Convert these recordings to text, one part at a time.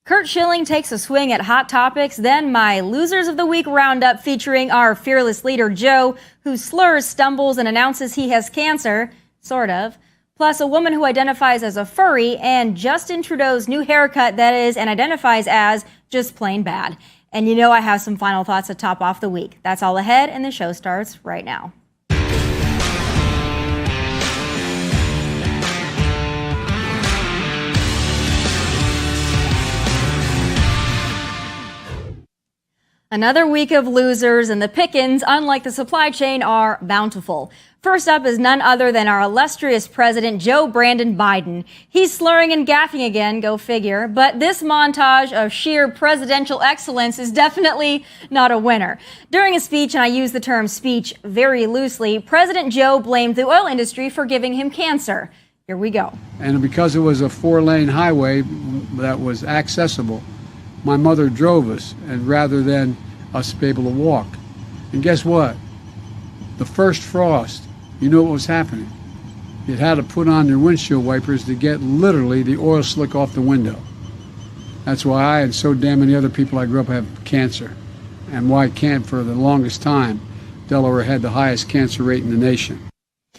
Curt Schilling takes a swing at hot topics, then my Losers of the Week roundup featuring our fearless leader Joe, who slurs, stumbles, and announces he has cancer, sort of, plus a woman who identifies as a furry, and Justin Trudeau's new haircut that is and identifies as just plain bad. And you know I have some final thoughts to top off the week. That's all ahead, and the show starts right now. Another week of losers, and the pickings, unlike the supply chain, are bountiful. First up is none other than our illustrious president, Joe Brandon Biden. He's slurring and gaffing again, go figure, but this montage of sheer presidential excellence is definitely not a winner. During a speech, and I use the term speech very loosely, President Joe blamed the oil industry for giving him cancer. Here we go. And because it was a 4-lane highway that was accessible, my mother drove us, and rather than us be able to walk. And guess what? The first frost, you know what was happening? You had to put on your windshield wipers to get literally the oil slick off the window. That's why I and so damn many other people I grew up have cancer. And why for the longest time, Delaware had the highest cancer rate in the nation.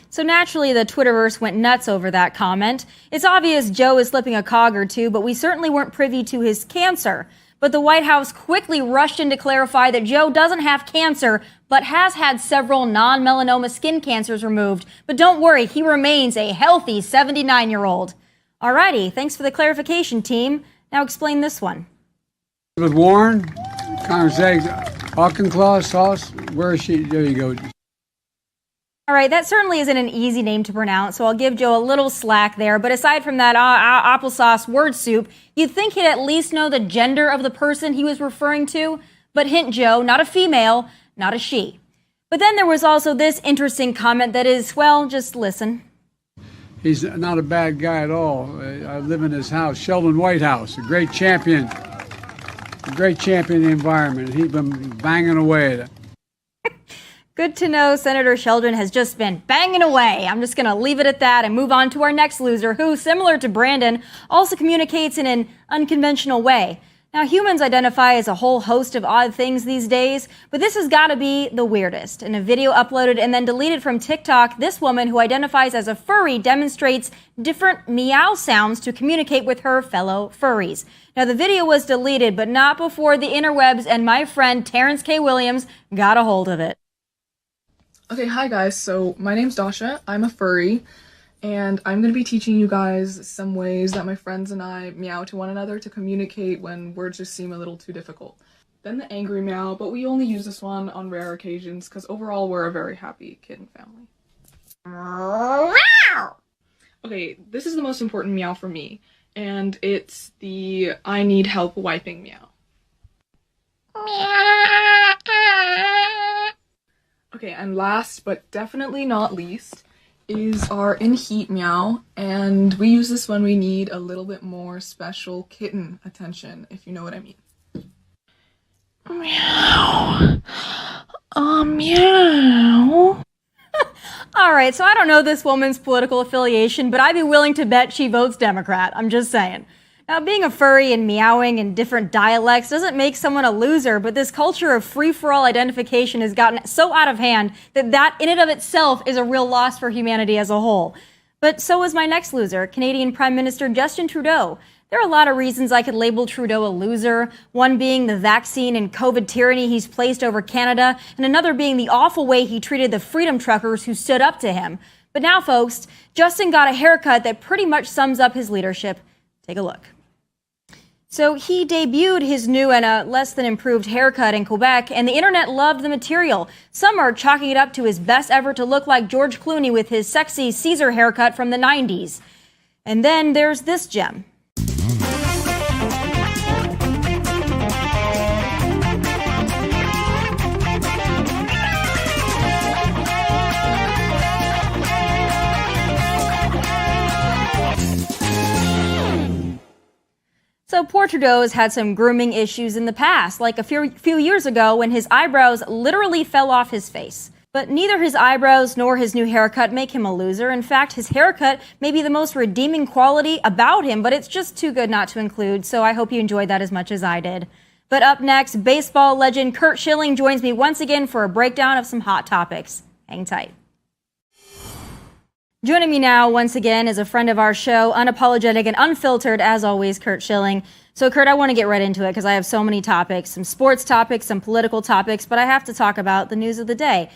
So naturally, the Twitterverse went nuts over that comment. It's obvious Joe is slipping a cog or two, but we certainly weren't privy to his cancer. But the White House quickly rushed in to clarify that Joe doesn't have cancer, but has had several non-melanoma skin cancers removed. But don't worry, he remains a healthy 79-year-old. Alrighty, thanks for the clarification, team. Now explain this one. With Warren, Congress Auchinclaw sauce, where is she? There you go. All right, that certainly isn't an easy name to pronounce, so I'll give Joe a little slack there. But aside from that applesauce word soup, you'd think he'd at least know the gender of the person he was referring to. But hint, Joe, not a female, not a she. But then there was also this interesting comment that is, well, just listen. He's not a bad guy at all. I live in his house, Sheldon Whitehouse, a great champion of the environment. He's been banging away at it. Good to know Senator Sheldon has just been banging away. I'm just going to leave it at that and move on to our next loser, who, similar to Brandon, also communicates in an unconventional way. Now, humans identify as a whole host of odd things these days, but this has got to be the weirdest. In a video uploaded and then deleted from TikTok, this woman, who identifies as a furry, demonstrates different meow sounds to communicate with her fellow furries. Now, the video was deleted, but not before the interwebs and my friend Terrence K. Williams got a hold of it. Okay, hi guys, so my name's Dasha, I'm a furry, and I'm going to be teaching you guys some ways that my friends and I meow to one another to communicate when words just seem a little too difficult. Then the angry meow, but we only use this one on rare occasions because overall we're a very happy kitten family. Okay, this is the most important meow for me, and it's the I need help wiping meow. Okay, and last but definitely not least is our in heat meow, and we use this when we need a little bit more special kitten attention, if you know what I mean. Meow. Meow. All right, so I don't know this woman's political affiliation, but I'd be willing to bet she votes Democrat. I'm just saying. Now, being a furry and meowing in different dialects doesn't make someone a loser, but this culture of free-for-all identification has gotten so out of hand that in and of itself is a real loss for humanity as a whole. But so is my next loser, Canadian Prime Minister Justin Trudeau. There are a lot of reasons I could label Trudeau a loser, one being the vaccine and COVID tyranny he's placed over Canada, and another being the awful way he treated the freedom truckers who stood up to him. But now, folks, Justin got a haircut that pretty much sums up his leadership. Take a look. So he debuted his new and less than improved haircut in Quebec, and the internet loved the material. Some are chalking it up to his best effort to look like George Clooney with his sexy Caesar haircut from the 90s. And then there's this gem. So poor Trudeau has had some grooming issues in the past, like a few years ago when his eyebrows literally fell off his face. But neither his eyebrows nor his new haircut make him a loser. In fact, his haircut may be the most redeeming quality about him, but it's just too good not to include, so I hope you enjoyed that as much as I did. But up next, baseball legend Curt Schilling joins me once again for a breakdown of some hot topics. Hang tight. Joining me now once again is a friend of our show, unapologetic and unfiltered, as always, Curt Schilling. So, Curt, I want to get right into it because I have so many topics, some sports topics, some political topics, but I have to talk about the news of the day.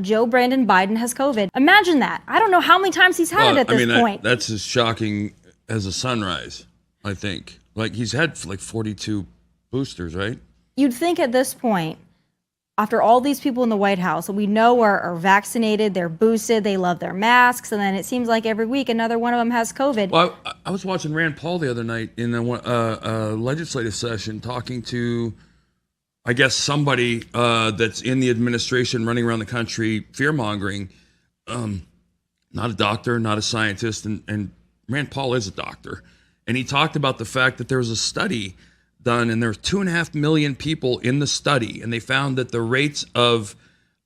Joe Brandon Biden has COVID. Imagine that. I don't know how many times he's had it at this point. That's as shocking as a sunrise, I think. Like, he's had like 42 boosters, right? You'd think at this point, after all these people in the White House that we know are vaccinated, they're boosted, they love their masks, and then it seems like every week another one of them has COVID. Well, I was watching Rand Paul the other night in a legislative session talking to, I guess, somebody that's in the administration running around the country fear-mongering. Not a doctor, not a scientist, and Rand Paul is a doctor. And he talked about the fact that there was a study done, and there were 2.5 million people in the study, and they found that the rates of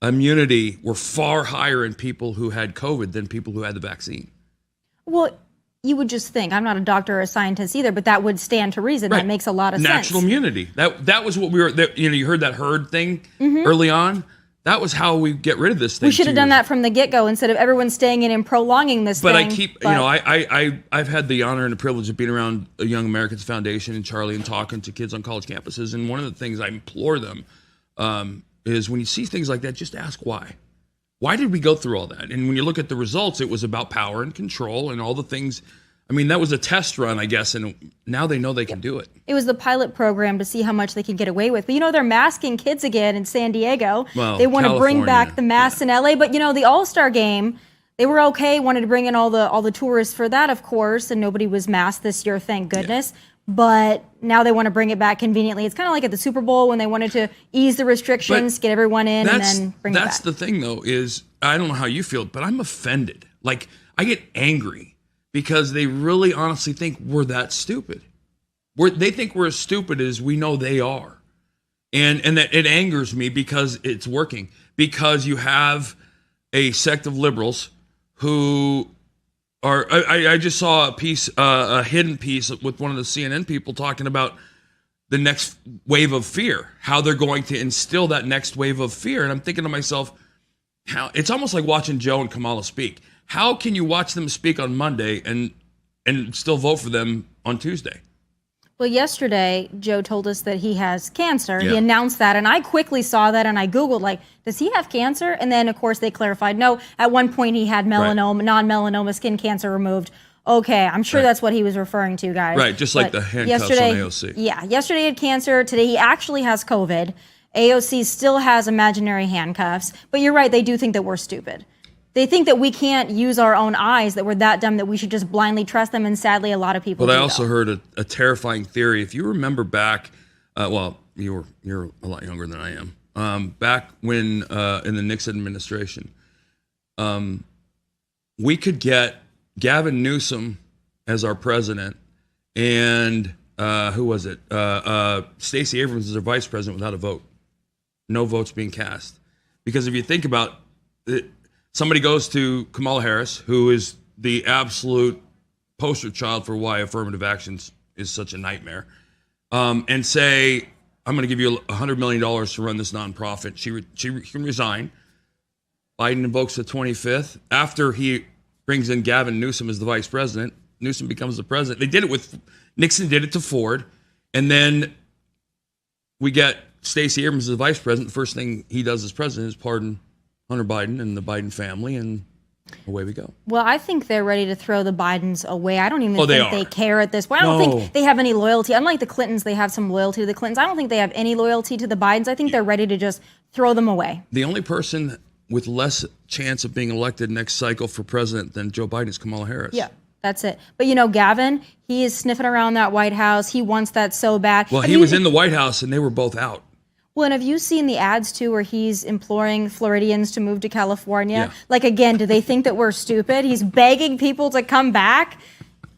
immunity were far higher in people who had COVID than people who had the vaccine. Well, you would just think, I'm not a doctor or a scientist either, but that would stand to reason. Right. That makes a lot of sense. Natural immunity. That was what we were, you heard that herd thing early on? That was how we get rid of this thing. We should have done that from the get-go instead of everyone staying in and prolonging this thing. I've had the honor and the privilege of being around a Young Americans Foundation and Charlie and talking to kids on college campuses. And one of the things I implore them is when you see things like that, just ask why. Why did we go through all that? And when you look at the results, it was about power and control and all the things. I mean, that was a test run, I guess, and now they know they can do it. It was the pilot program to see how much they can get away with. But, they're masking kids again in San Diego. Well, they want to bring back the masks in LA. But, the All-Star game, they were okay, wanted to bring in all the tourists for that, of course, and nobody was masked this year, thank goodness. Yeah. But now they want to bring it back conveniently. It's kind of like at the Super Bowl when they wanted to ease the restrictions, get everyone in, and then bring it back. That's the thing, though, is I don't know how you feel, but I'm offended. Like, I get angry. Because they really honestly think we're that stupid. They think we're as stupid as we know they are. And that it angers me because it's working. Because you have a sect of liberals who are, I just saw a hidden piece with one of the CNN people talking about the next wave of fear, how they're going to instill that next wave of fear. And I'm thinking to myself, it's almost like watching Joe and Kamala speak. How can you watch them speak on Monday and still vote for them on Tuesday? Well, yesterday, Joe told us that he has cancer. Yeah. He announced that, and I quickly saw that, and I Googled, does he have cancer? And then, of course, they clarified, no, at one point he had melanoma, non-melanoma skin cancer removed. Okay, I'm sure that's what he was referring to, guys. Right, just like the handcuffs on AOC. Yeah, yesterday he had cancer. Today he actually has COVID. AOC still has imaginary handcuffs. But you're right, they do think that we're stupid. They think that we can't use our own eyes, that we're that dumb, that we should just blindly trust them, and sadly, a lot of people do. But I also heard a terrifying theory. If you remember back, you're a lot younger than I am. Back when in the Nixon administration, we could get Gavin Newsom as our president, and who was it? Stacey Abrams as our vice president without a vote. No votes being cast. Because if you think about it, somebody goes to Kamala Harris, who is the absolute poster child for why affirmative action is such a nightmare, and say, I'm going to give you $100 million to run this nonprofit. She can resign. Biden invokes the 25th. After he brings in Gavin Newsom as the vice president, Newsom becomes the president. They did it with, Nixon did it to Ford. And then we get Stacey Abrams as the vice president. The first thing he does as president is pardon Hunter Biden and the Biden family, and away we go. Well, I think they're ready to throw the Bidens away. I don't even think they care at this point. I don't think they have any loyalty. Unlike the Clintons, they have some loyalty to the Clintons. I don't think they have any loyalty to the Bidens. I think they're ready to just throw them away. The only person with less chance of being elected next cycle for president than Joe Biden is Kamala Harris. Yeah, that's it. But Gavin, he is sniffing around that White House. He wants that so bad. Well, he was in the White House and they were both out. Well, and have you seen the ads, too, where he's imploring Floridians to move to California? Yeah. Again, do they think that we're stupid? He's begging people to come back.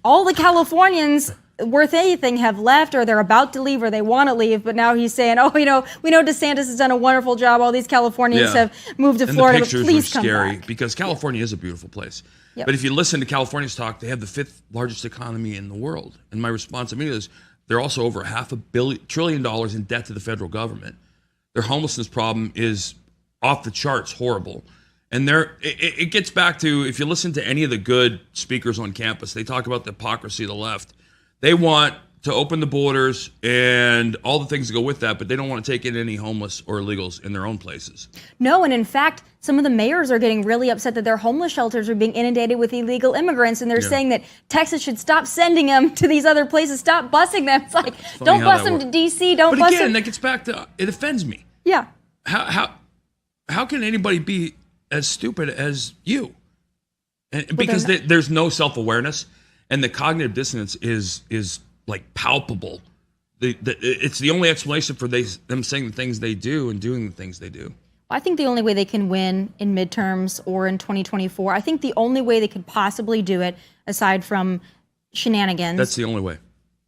All the Californians worth anything have left, or they're about to leave, or they want to leave. But now he's saying, "Oh, we know DeSantis has done a wonderful job. All these Californians have moved to Florida. The But pictures please are come scary back." because California is a beautiful place. Yep. But if you listen to Californians talk, they have the 5th largest economy in the world. And my response immediately is they're also over $500 billion in debt to the federal government. Their homelessness problem is off the charts horrible. And it gets back to, if you listen to any of the good speakers on campus, they talk about the hypocrisy of the left. They want to open the borders and all the things that go with that, but they don't want to take in any homeless or illegals in their own places. No, and in fact, some of the mayors are getting really upset that their homeless shelters are being inundated with illegal immigrants, and they're saying that Texas should stop sending them to these other places, stop busing them. It's like, don't bus them to D.C., don't bus them. But again, that gets back to, it offends me. Yeah. How can anybody be as stupid as you? And because there's no self-awareness, and the cognitive dissonance is like palpable. It's the only explanation for them saying the things they do and doing the things they do. I think the only way they can win in midterms or in 2024, I think the only way they could possibly do it, aside from shenanigans. That's the only way.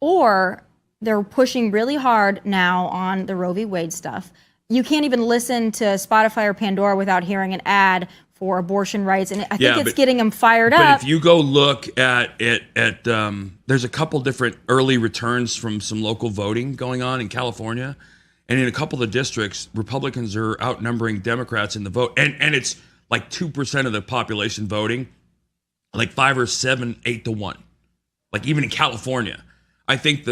Or they're pushing really hard now on the Roe v. Wade stuff. You can't even listen to Spotify or Pandora without hearing an ad for abortion rights, and I think it's getting them fired up. But if you go look at there's a couple different early returns from some local voting going on in California, and in a couple of districts, Republicans are outnumbering Democrats in the vote, and it's like 2% of the population voting, like 5 or 7, 8 to 1, like even in California. I think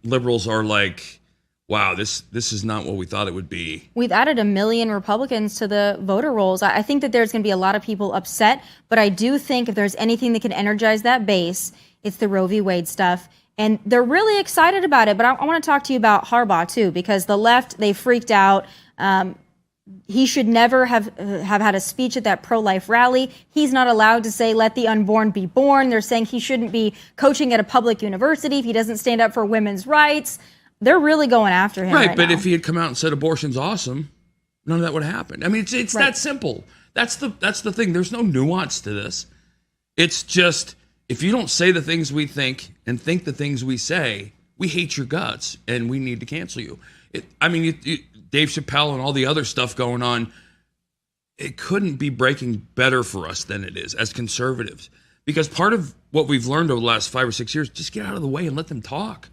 liberals are like, wow, this is not what we thought it would be. We've added 1 million Republicans to the voter rolls. I think that there's going to be a lot of people upset, but I do think if there's anything that can energize that base, it's the Roe v. Wade stuff. And they're really excited about it. But I want to talk to you about Harbaugh, too, because the left, they freaked out. He should never have had a speech at that pro-life rally. He's not allowed to say, let the unborn be born. They're saying he shouldn't be coaching at a public university if he doesn't stand up for women's rights. They're really going after him right but now. If he had come out and said abortion's awesome, none of that would have happened. I mean, it's that simple. That's the thing. There's no nuance to this. It's just, if you don't say the things we think and think the things we say, we hate your guts and we need to cancel you. Dave Chappelle and all the other stuff going on, it couldn't be breaking better for us than it is as conservatives. Because part of what we've learned over the last 5 or 6 years, just get out of the way and let them talk.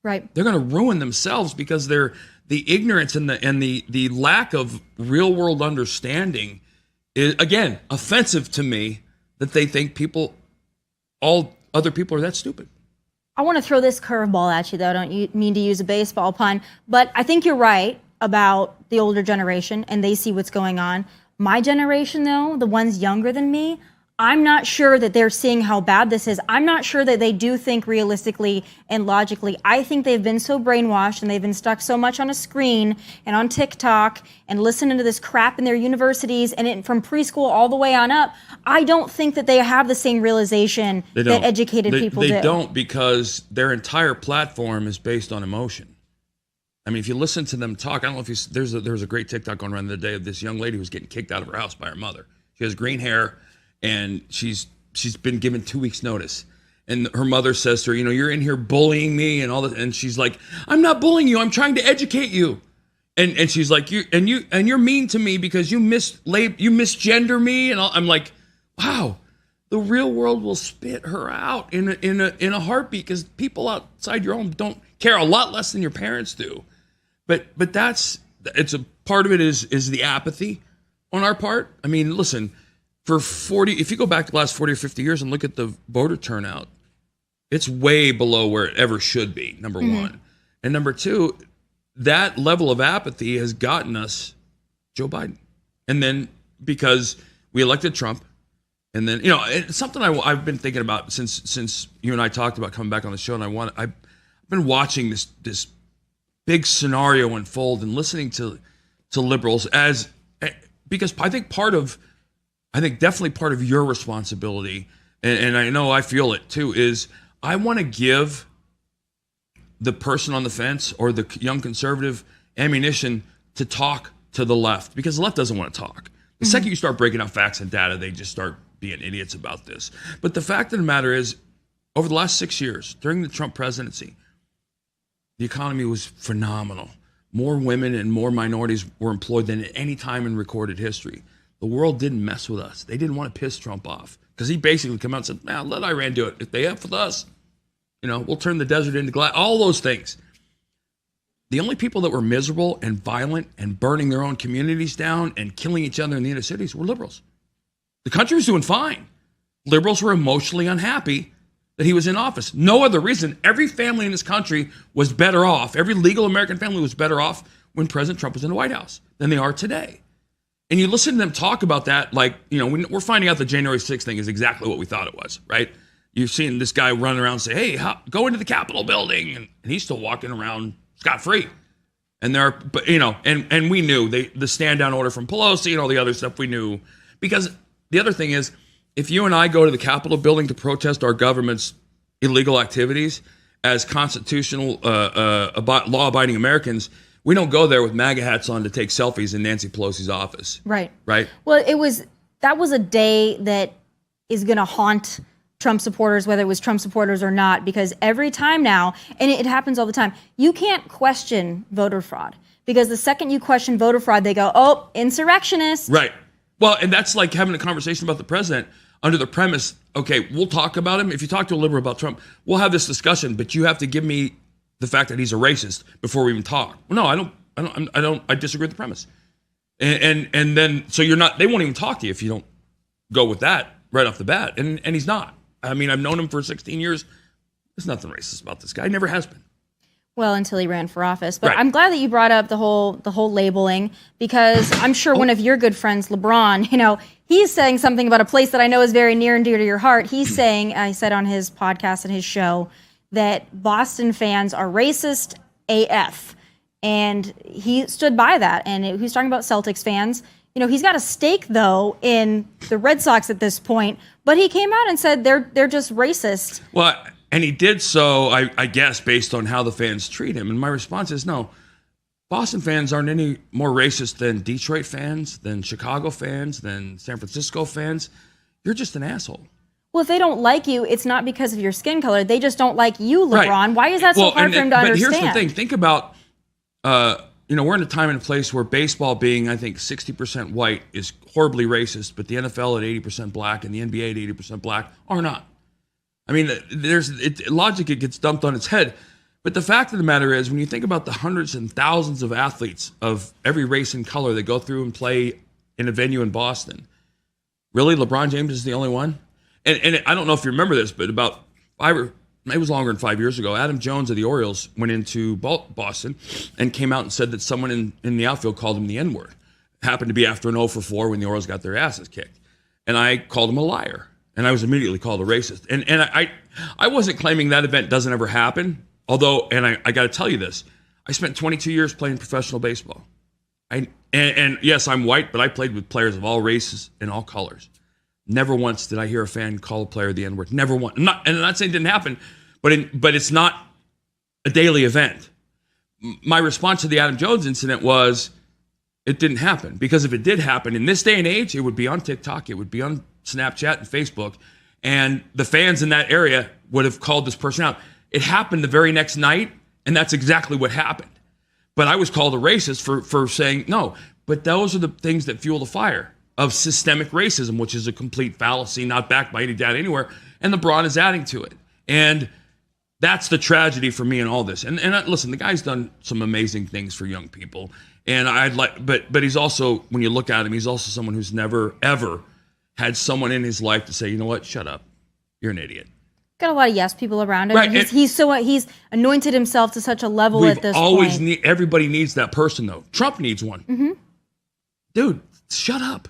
Right. They're going to ruin themselves because the ignorance and the lack of real world understanding is, again, offensive to me that they think all other people are that stupid. I want to throw this curveball at you, though. I don't mean to use a baseball pun, but I think you're right about the older generation and they see what's going on. My generation, though, the ones younger than me, I'm not sure that they're seeing how bad this is. I'm not sure that they do think realistically and logically. I think they've been so brainwashed and they've been stuck so much on a screen and on TikTok and listening to this crap in their universities and from preschool all the way on up. I don't think that they have the same realization that educated people do. They don't, because their entire platform is based on emotion. I mean, if you listen to them talk, I don't know if there was a great TikTok going around the other day of this young lady who was getting kicked out of her house by her mother. She has green hair. And she's been given 2 weeks notice. And her mother says to her, you're in here bullying me and all that. And she's like, I'm not bullying you. I'm trying to educate you. And she's like, you're mean to me because you misgender me. And I'm like, wow, the real world will spit her out in a heartbeat, because people outside your home don't care a lot less than your parents do. But it's a part of it is the apathy on our part. I mean, listen. If you go back to the last 40 or 50 years and look at the voter turnout, it's way below where it ever should be, number one. And number two, that level of apathy has gotten us Joe Biden. And then because we elected Trump, and then, it's something I've been thinking about since you and I talked about coming back on the show, and I've been watching this big scenario unfold and listening to liberals because I think definitely part of your responsibility, and I know I feel it too, is I want to give the person on the fence or the young conservative ammunition to talk to the left, because the left doesn't want to talk. The second you start breaking out facts and data, they just start being idiots about this. But the fact of the matter is, over the last 6 years, during the Trump presidency, the economy was phenomenal. More women and more minorities were employed than at any time in recorded history. The world didn't mess with us. They didn't want to piss Trump off because he basically came out and said, "Man, let Iran do it. If they F with us, we'll turn the desert into glass." All those things. The only people that were miserable and violent and burning their own communities down and killing each other in the inner cities were liberals. The country was doing fine. Liberals were emotionally unhappy that he was in office. No other reason. Every family in this country was better off. Every legal American family was better off when President Trump was in the White House than they are today. And you listen to them talk about that, like, we're finding out the January 6th thing is exactly what we thought it was, right? You've seen this guy run around and say, "Hey, go into the Capitol building," and he's still walking around scot-free. And and we knew the stand-down order from Pelosi and all the other stuff we knew. Because the other thing is, if you and I go to the Capitol building to protest our government's illegal activities as constitutional, law-abiding Americans, we don't go there with MAGA hats on to take selfies in Nancy Pelosi's office. Right. Right. Well, that was a day that is going to haunt Trump supporters, whether it was Trump supporters or not, because every time now, and it happens all the time, you can't question voter fraud, because the second you question voter fraud, they go, "Oh, insurrectionist." Right. Well, and that's like having a conversation about the president under the premise, okay, we'll talk about him. If you talk to a liberal about Trump, we'll have this discussion, but you have to give me the fact that he's a racist before we even talk. Well, no, I disagree with the premise. And then, so they won't even talk to you if you don't go with that right off the bat. And he's not. I mean, I've known him for 16 years. There's nothing racist about this guy. Never has been. Well, until he ran for office. But Right. I'm glad that you brought up the whole labeling, because I'm sure one of your good friends, Lebron, he's saying something about a place that I know is very near and dear to your heart. He's saying, he said on his podcast and his show, that Boston fans are racist AF. And he stood by that. And he was talking about Celtics fans. He's got a stake, though, in the Red Sox at this point. But he came out and said they're just racist. Well, and he did so, I guess, based on how the fans treat him. And my response is no. Boston fans aren't any more racist than Detroit fans, than Chicago fans, than San Francisco fans. You're just an asshole. Well, if they don't like you, it's not because of your skin color. They just don't like you, LeBron. Right. Why is that so hard for him to understand? But here's the thing. Think about, we're in a time and a place where baseball being, I think, 60% white is horribly racist, but the NFL at 80% black and the NBA at 80% black are not. I mean, logic, it gets dumped on its head. But the fact of the matter is, when you think about the hundreds and thousands of athletes of every race and color that go through and play in a venue in Boston, really, LeBron James is the only one? And I don't know if you remember this, but about it was longer than 5 years ago, Adam Jones of the Orioles went into Boston and came out and said that someone in the outfield called him the N-word. Happened to be after an 0-for-4 when the Orioles got their asses kicked. And I called him a liar. And I was immediately called a racist. And I wasn't claiming that event doesn't ever happen. Although, and I got to tell you this, I spent 22 years playing professional baseball. And yes, I'm white, but I played with players of all races and all colors. Never once did I hear a fan call a player the N-word. Never once. And I'm not saying it didn't happen, but it's not a daily event. My response to the Adam Jones incident was, it didn't happen. Because if it did happen, in this day and age, it would be on TikTok, it would be on Snapchat and Facebook, and the fans in that area would have called this person out. It happened the very next night, and that's exactly what happened. But I was called a racist for saying no. But those are the things that fuel the fire of systemic racism, which is a complete fallacy, not backed by any data anywhere. And LeBron is adding to it. And that's the tragedy for me in all this. And listen, the guy's done some amazing things for young people. And but he's also, when you look at him, he's also someone who's never, ever had someone in his life to say, you know what, shut up. You're an idiot. Got a lot of yes people around him. Right. He's anointed himself to such a level at this point. Everybody needs that person, though. Trump needs one. Mm-hmm. Dude, shut up.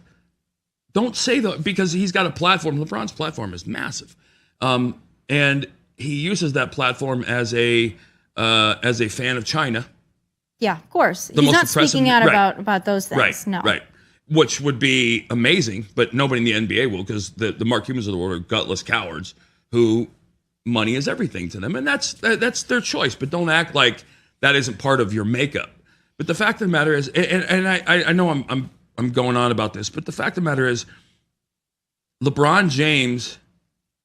Don't say that, because he's got a platform. LeBron's platform is massive. And he uses that platform as a fan of China. Yeah, of course. He's not speaking out about those things. Right, no. Right. Which would be amazing, but nobody in the NBA will, because the Mark Cubans of the world are gutless cowards who money is everything to them. And that's their choice, but don't act like that isn't part of your makeup. But the fact of the matter is, and I know I'm going on about this, but the fact of the matter is, LeBron James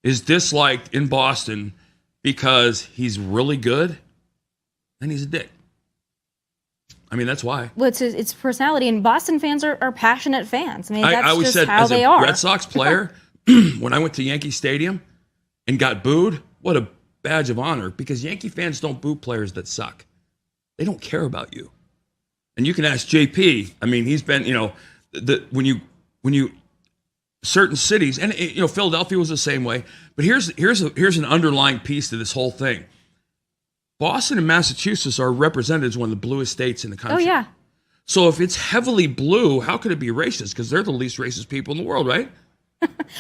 is disliked in Boston because he's really good, then he's a dick. I mean, that's why. Well, it's personality, and Boston fans are passionate fans. I mean, that's I always just said, how as they a are. Red Sox player, when I went to Yankee Stadium and got booed, what a badge of honor, because Yankee fans don't boo players that suck. They don't care about you. And you can ask JP. I mean, he's been, when you certain cities, and Philadelphia was the same way. But here's an underlying piece to this whole thing. Boston and Massachusetts are represented as one of the bluest states in the country. Oh, yeah. So if it's heavily blue, how could it be racist? Because they're the least racist people in the world, right?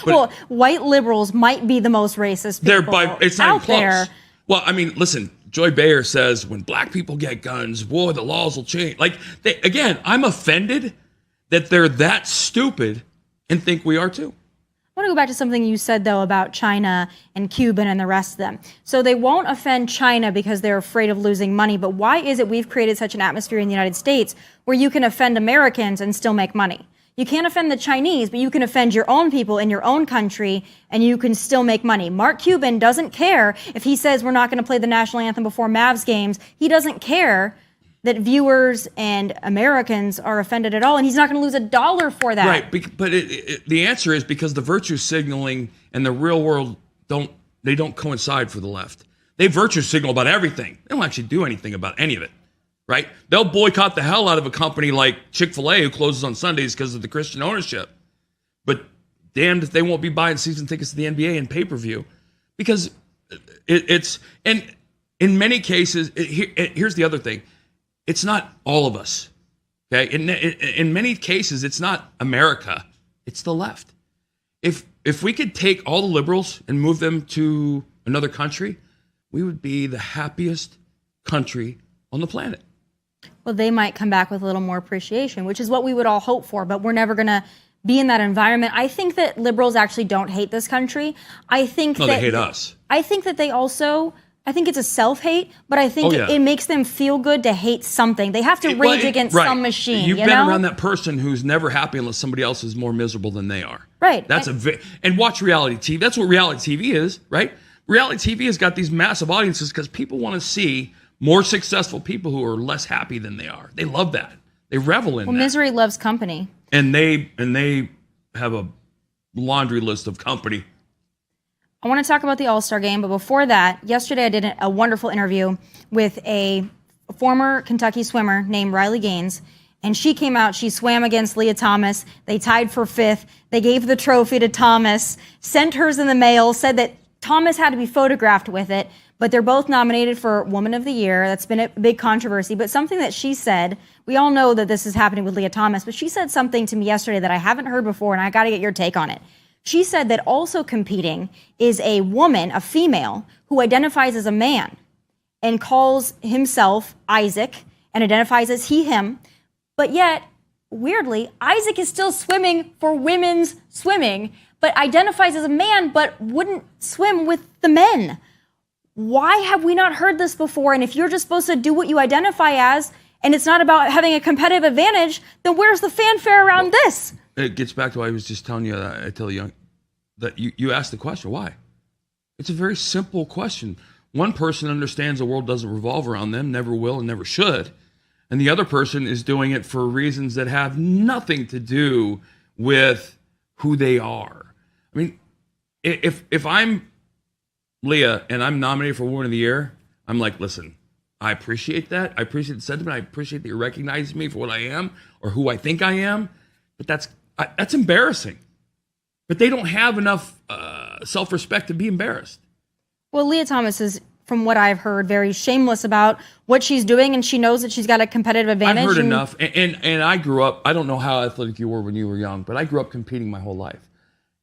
Well, white liberals might be the most racist people it's not out even close. there. Well, I mean, listen, Joy Bayer says when black people get guns, boy, the laws will change. Again, I'm offended that they're that stupid and think we are too. I want to go back to something you said, though, about China and Cuban and the rest of them. So they won't offend China because they're afraid of losing money. But why is it we've created such an atmosphere in the United States where you can offend Americans and still make money? You can't offend the Chinese, but you can offend your own people in your own country and you can still make money. Mark Cuban doesn't care if he says we're not going to play the national anthem before Mavs games. He doesn't care that viewers and Americans are offended at all, and he's not going to lose $1 for that. Right, but the answer is because the virtue signaling and the real world don't coincide for the left. They virtue signal about everything. They don't actually do anything about any of it, right? They'll boycott the hell out of a company like Chick-fil-A who closes on Sundays because of the Christian ownership. But damned if they won't be buying season tickets to the NBA and pay-per-view. Because and in many cases, here's the other thing. It's not all of us, okay? In many cases, it's not America. It's the left. If we could take all the liberals and move them to another country, we would be the happiest country on the planet. Well, they might come back with a little more appreciation, which is what we would all hope for, but we're never going to be in that environment. I think that liberals actually don't hate this country. They hate us. I think that they also... I think it's a self-hate, but I think it makes them feel good to hate something. They have to rage against some machine. You've been around that person who's never happy unless somebody else is more miserable than they are. Right. And watch reality TV. That's what reality TV is, right? Reality TV has got these massive audiences because people want to see more successful people who are less happy than they are. They love that. They revel in that. Misery loves company. And they have a laundry list of company. I want to talk about the All-Star game, but before that, yesterday I did a wonderful interview with a former Kentucky swimmer named Riley Gaines, and she came out, she swam against Leah Thomas. They tied for 5th. They gave the trophy to Thomas, sent hers in the mail, said that Thomas had to be photographed with it, but they're both nominated for Woman of the Year. That's been a big controversy, but something that she said, we all know that this is happening with Leah Thomas, but she said something to me yesterday that I haven't heard before, and I got to get your take on it. She said that also competing is a woman, a female, who identifies as a man and calls himself Isaac and identifies as he, him. But yet, weirdly, Isaac is still swimming for women's swimming, but identifies as a man, but wouldn't swim with the men. Why have we not heard this before? And if you're just supposed to do what you identify as, and it's not about having a competitive advantage, then where's the fanfare around this? It gets back to what I was just telling you. I tell you that you asked the question, why? It's a very simple question. One person understands the world doesn't revolve around them, never will and never should. And the other person is doing it for reasons that have nothing to do with who they are. I mean, if I'm Leah and I'm nominated for Woman of the Year, I'm like, listen, I appreciate that. I appreciate the sentiment. I appreciate that you recognize me for what I am or who I think I am. But that's embarrassing. But they don't have enough self-respect to be embarrassed. Well, Leah Thomas is, from what I've heard, very shameless about what she's doing, and she knows that she's got a competitive advantage. I've heard enough. And I grew up, I don't know how athletic you were when you were young, but I grew up competing my whole life.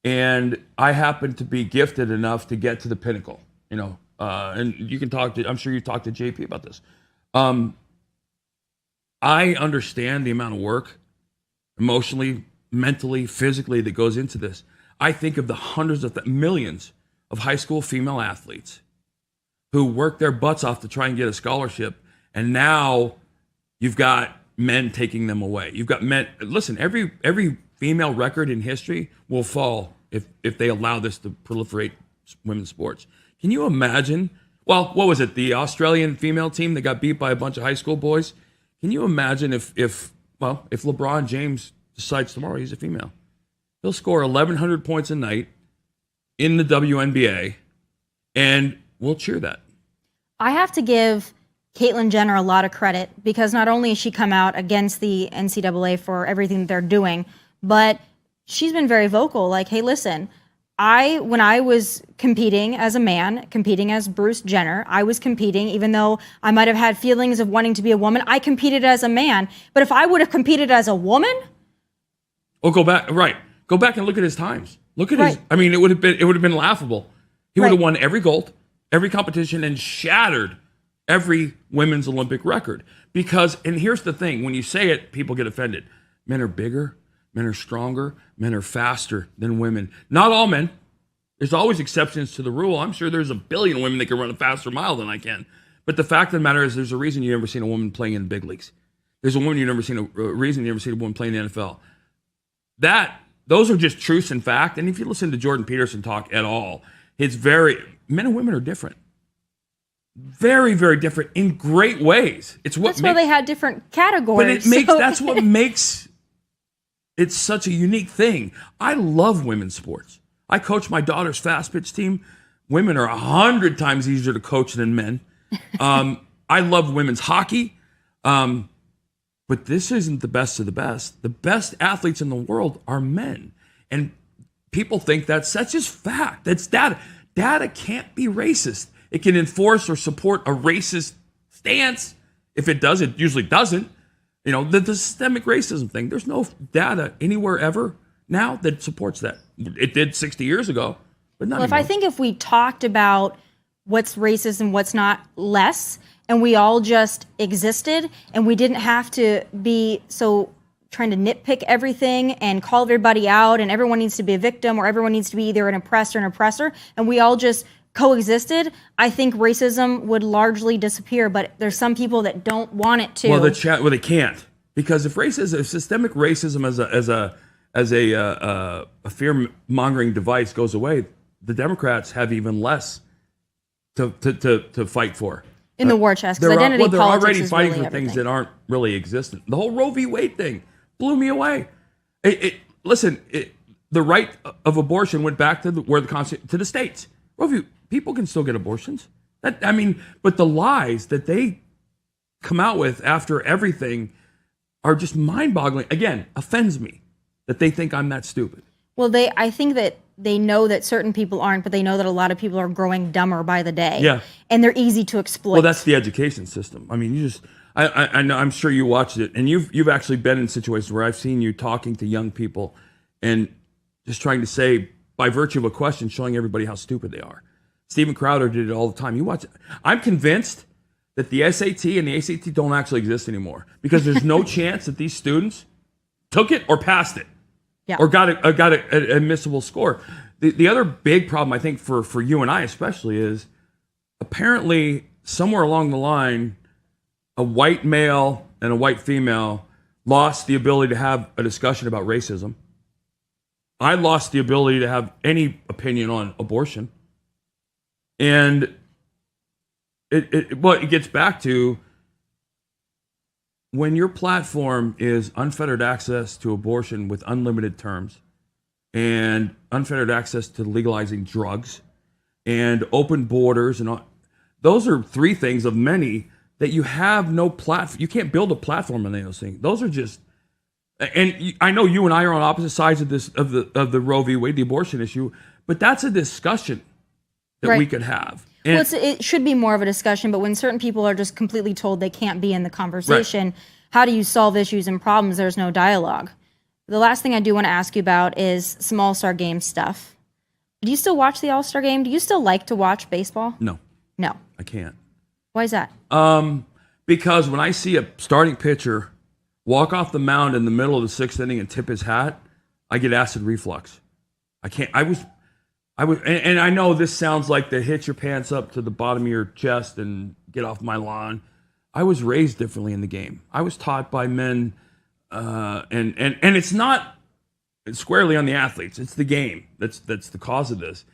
And I happened to be gifted enough to get to the pinnacle, and you can I'm sure you talked to JP about this. I understand the amount of work, emotionally, mentally, physically, that goes into this. I think of the hundreds of millions of high school female athletes who work their butts off to try and get a scholarship, and now you've got men taking them away. You've got men. Listen, every female record in history will fall if they allow this to proliferate women's sports. Can you imagine? Well, what was it? The Australian female team that got beat by a bunch of high school boys. Can you imagine if LeBron James decides tomorrow he's a female? He'll score 1,100 points a night in the WNBA, and we'll cheer that. I have to give Caitlyn Jenner a lot of credit because not only has she come out against the NCAA for everything that they're doing, but she's been very vocal. Like, hey, listen, when I was competing as a man, competing as Bruce Jenner, I was competing, even though I might have had feelings of wanting to be a woman, I competed as a man. But if I would have competed as a woman, go back and look at his times. Look at his. I mean, it would have been laughable. He would have won every gold, every competition, and shattered every women's Olympic record. Because, and here's the thing, when you say it, people get offended. Men are bigger, men are stronger, men are faster than women. Not all men. There's always exceptions to the rule. I'm sure there's a billion women that can run a faster mile than I can. But the fact of the matter is, there's a reason you've never seen a woman playing in the big leagues. There's a reason you've never seen a woman playing in the NFL. Those are just truths and fact. And if you listen to Jordan Peterson talk at all, men and women are different. Very, very different in great ways. That's why they had different categories. But that's what makes it such a unique thing. I love women's sports. I coach my daughter's fast pitch team. Women are 100 times easier to coach than men. I love women's hockey. But this isn't the best of the best. The best athletes in the world are men. And people think that's just fact. That's data. Data can't be racist. It can enforce or support a racist stance. If it does, it usually doesn't. You know, the systemic racism thing, there's no data anywhere ever now that supports that. It did 60 years ago, but not anymore. I think if we talked about what's racist and what's not less, and we all just existed, and we didn't have to be so trying to nitpick everything and call everybody out, and everyone needs to be a victim, or everyone needs to be either an oppressed or an oppressor, and we all just coexisted, I think racism would largely disappear. But there's some people that don't want it to. Well, they can't, because if systemic racism as a fear mongering device goes away, the Democrats have even less to fight for. In the war chest, because identity they're politics already is fighting really for things everything. that aren't really existent. The whole Roe v. Wade thing blew me away. The right of abortion went back to the states. People can still get abortions. But the lies that they come out with after everything are just mind-boggling. Again, offends me that they think I'm that stupid. Well, I think that they know that certain people aren't, but they know that a lot of people are growing dumber by the day. Yeah. And they're easy to exploit. Well, that's the education system. I mean, I know, I'm sure you watched it, and you've actually been in situations where I've seen you talking to young people and just trying to say, by virtue of a question, showing everybody how stupid they are. Steven Crowder did it all the time. You watch it. I'm convinced that the SAT and the ACT don't actually exist anymore, because there's no chance that these students took it or passed it. Yeah. Or got an admissible score. The other big problem, I think, for you and I especially, is apparently somewhere along the line, a white male and a white female lost the ability to have a discussion about racism. I lost the ability to have any opinion on abortion. And it gets back to, when your platform is unfettered access to abortion with unlimited terms, and unfettered access to legalizing drugs, and open borders, and all, those are three things of many that you have no platform. You can't build a platform on any of those things. Those are just, and I know you and I are on opposite sides of this, of the Roe v. Wade, the abortion issue, but that's a discussion that we could have. And it should be more of a discussion, but when certain people are just completely told they can't be in the conversation, how do you solve issues and problems? There's no dialogue. The last thing I do want to ask you about is some All-Star Game stuff. Do you still watch the All-Star Game? Do you still like to watch baseball? No, No. I can't. Why is that? Because when I see a starting pitcher walk off the mound in the middle of the sixth inning and tip his hat, I get acid reflux. I can't. I was, and I know this sounds like the hit your pants up to the bottom of your chest and get off my lawn. I was raised differently in the game. I was taught by men, and it's not squarely on the athletes. It's the game that's the cause of this.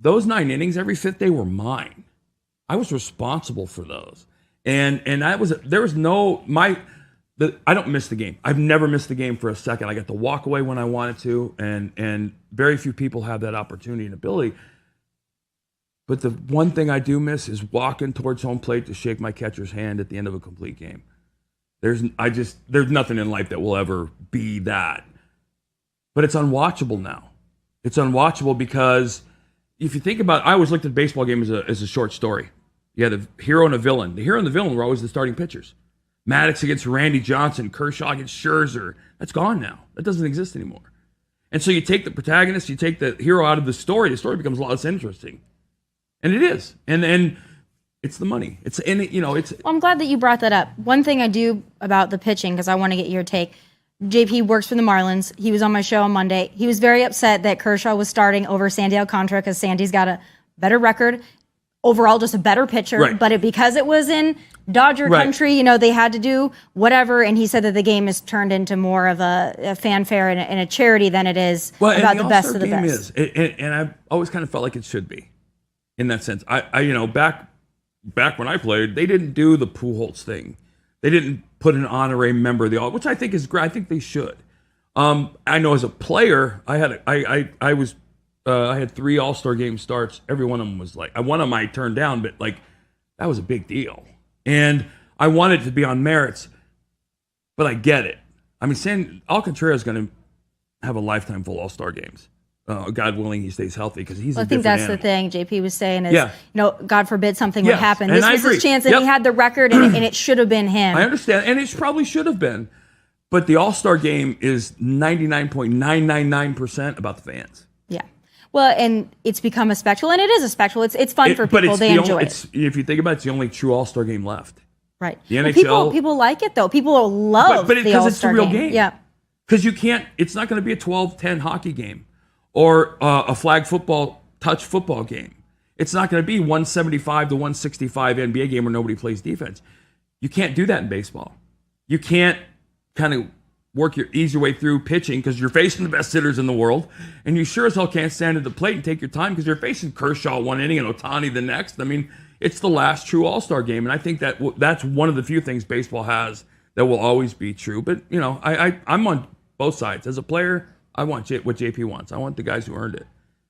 those 9 innings, every fifth day were mine. I was responsible for those. And I was, there was no, I don't miss the game. I've never missed the game for a second. I got to walk away when I wanted to, and very few people have that opportunity and ability. But the one thing I do miss is walking towards home plate to shake my catcher's hand at the end of a complete game. There's nothing in life that will ever be that. But it's unwatchable now. It's unwatchable because if you think about it, I always looked at the baseball game as a short story. You had a hero and a villain. The hero and the villain were always the starting pitchers. Maddox against Randy Johnson, Kershaw against Scherzer. That's gone now. That doesn't exist anymore. And so you take the protagonist, you take the hero out of the story becomes a lot less interesting. And it is. And it's the money. Well, I'm glad that you brought that up. One thing I do about the pitching, because I want to get your take. JP works for the Marlins. He was on my show on Monday. He was very upset that Kershaw was starting over Sandy Alcantara because Sandy's got a better record. Overall, just a better pitcher. Right. But because it was in Dodger country, they had to do whatever. And he said that the game has turned into more of a fanfare and a charity than it is about the best of the best. And I've always kind of felt like it should be in that sense. Back when I played, they didn't do the Pujols thing. They didn't put an honorary member of the All, which I think is great. I think they should. I know as a player, I had 3 All-Star game starts. Every one of them was like, one of them I turned down, but like that was a big deal. And I wanted to be on merits, but I get it. I mean, Alcantara is going to have a lifetime full All-Star games. God willing, he stays healthy because he's. Well, I think that's animal. The thing JP was saying is, God forbid something would happen. And This I was agree. his chance, and he had the record, and it should have been him. I understand, and it probably should have been, but the All-Star game is 99.999% about the fans. Yeah. Well, and it's become a spectacle, and it is a spectacle. It's fun for people. They enjoy it. If you think about it, it's the only true All-Star game left. Right. The NHL. People like it, though. People love but the All-Star it's a real game. Yeah. Because it's not going to be a 12-10 hockey game or a flag football, touch football game. It's not going to be 175 to 165 NBA game where nobody plays defense. You can't do that in baseball. You can't kind of ease your way through pitching because you're facing the best hitters in the world, and you sure as hell can't stand at the plate and take your time because you're facing Kershaw one inning and Ohtani the next. I mean, it's the last true All-Star game, and I think that's one of the few things baseball has that will always be true. But, I'm on both sides. As a player, I want what JP wants. I want the guys who earned it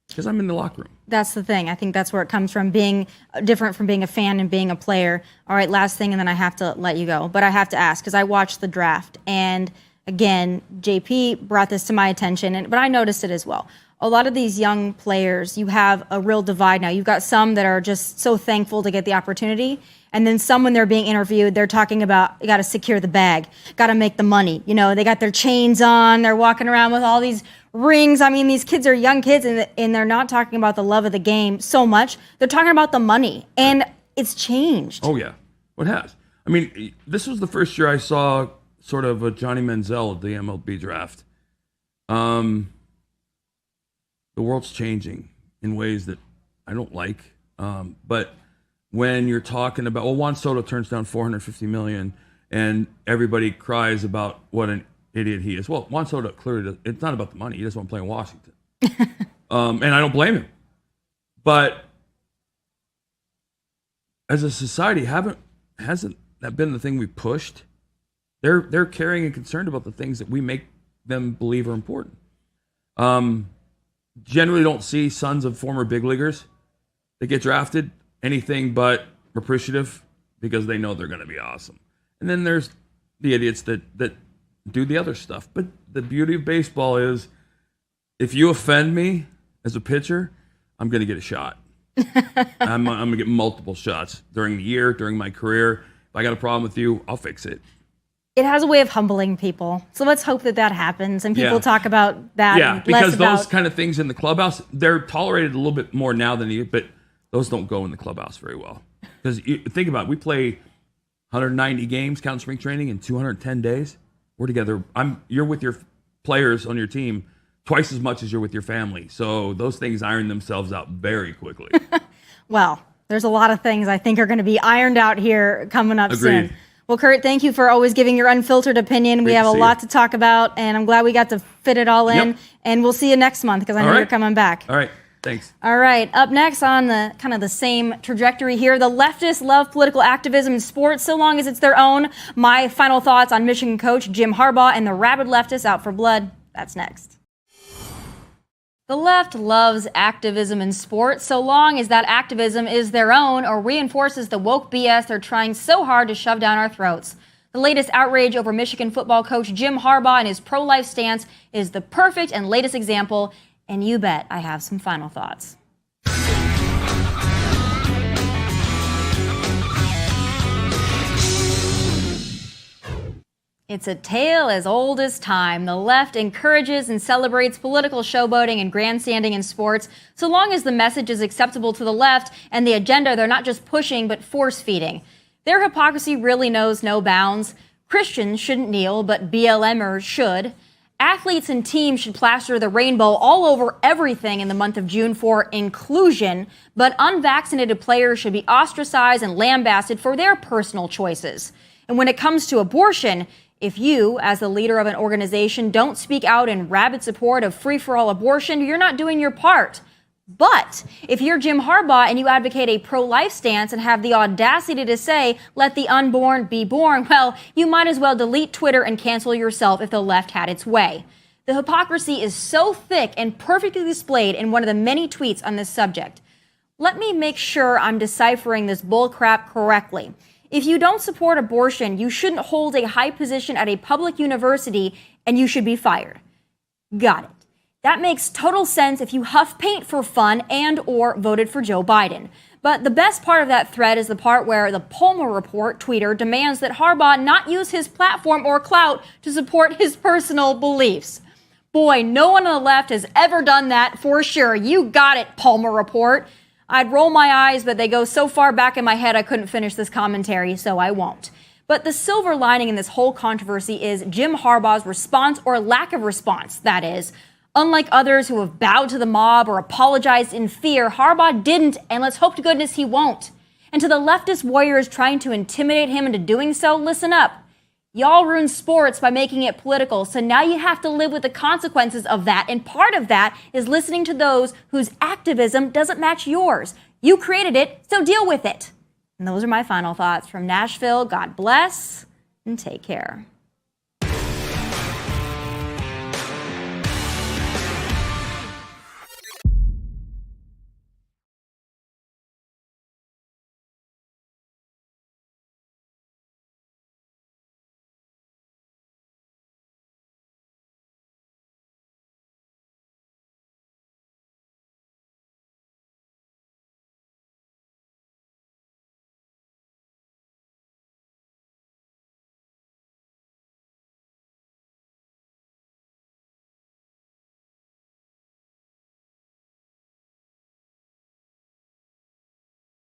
because I'm in the locker room. That's the thing. I think that's where it comes from, being different from being a fan and being a player. All right, last thing, and then I have to let you go. But I have to ask because I watched the draft, and again, JP brought this to my attention, but I noticed it as well. A lot of these young players, you have a real divide now. You've got some that are just so thankful to get the opportunity, and then some, when they're being interviewed, they're talking about, you got to secure the bag, got to make the money. They got their chains on, they're walking around with all these rings. I mean, these kids are young kids, and they're not talking about the love of the game so much. They're talking about the money, and it's changed. Oh, yeah. It has. I mean, this was the first year I saw sort of a Johnny Manziel at the MLB draft. The world's changing in ways that I don't like. But when you're talking about, Juan Soto turns down $450 million and everybody cries about what an idiot he is. Well, Juan Soto clearly, it's not about the money. He doesn't want to play in Washington. And I don't blame him. But as a society, hasn't that been the thing we pushed? They're caring and concerned about the things that we make them believe are important. Generally don't see sons of former big leaguers that get drafted anything but appreciative because they know they're going to be awesome. And then there's the idiots that do the other stuff. But the beauty of baseball is if you offend me as a pitcher, I'm going to get a shot. I'm going to get multiple shots during the year, during my career. If I got a problem with you, I'll fix it. It has a way of humbling people. So let's hope that happens and people talk about that. Yeah, because those kind of things in the clubhouse, they're tolerated a little bit more now than you, but those don't go in the clubhouse very well. Because think about it, we play 190 games, counting spring training, in 210 days. We're together. You're with your players on your team twice as much as you're with your family. So those things iron themselves out very quickly. Well, there's a lot of things I think are going to be ironed out here coming up Agreed. soon. Well, Kurt, thank you for always giving your unfiltered opinion. We have a lot to talk about, and I'm glad we got to fit it all in. Yep. And we'll see you next month because I know you're coming back. All right. Thanks. All right, up next on the kind of the same trajectory here, the leftists love political activism in sports so long as it's their own. My final thoughts on Michigan coach Jim Harbaugh and the rabid leftists out for blood. That's next. The left loves activism in sports so long as that activism is their own or reinforces the woke BS they're trying so hard to shove down our throats. The latest outrage over Michigan football coach Jim Harbaugh and his pro-life stance is the perfect and latest example, and you bet I have some final thoughts. It's a tale as old as time. The left encourages and celebrates political showboating and grandstanding in sports, so long as the message is acceptable to the left and the agenda they're not just pushing but force-feeding. Their hypocrisy really knows no bounds. Christians shouldn't kneel, but BLMers should. Athletes and teams should plaster the rainbow all over everything in the month of June for inclusion, but unvaccinated players should be ostracized and lambasted for their personal choices. And when it comes to abortion, if you, as the leader of an organization, don't speak out in rabid support of free-for-all abortion, you're not doing your part. But if you're Jim Harbaugh and you advocate a pro-life stance and have the audacity to say, let the unborn be born, well, you might as well delete Twitter and cancel yourself if the left had its way. The hypocrisy is so thick and perfectly displayed in one of the many tweets on this subject. Let me make sure I'm deciphering this bullcrap correctly. If you don't support abortion, you shouldn't hold a high position at a public university and you should be fired. Got it. That makes total sense if you huff paint for fun and or voted for Joe Biden. But the best part of that thread is the part where the Palmer Report tweeter demands that Harbaugh not use his platform or clout to support his personal beliefs. Boy, no one on the left has ever done that for sure. You got it, Palmer Report. I'd roll my eyes, but they go so far back in my head I couldn't finish this commentary, so I won't. But the silver lining in this whole controversy is Jim Harbaugh's response, or lack of response, that is. Unlike others who have bowed to the mob or apologized in fear, Harbaugh didn't, and let's hope to goodness he won't. And to the leftist warriors trying to intimidate him into doing so, listen up. Y'all ruined sports by making it political, so now you have to live with the consequences of that, and part of that is listening to those whose activism doesn't match yours. You created it, so deal with it. And those are my final thoughts from Nashville. God bless, and take care.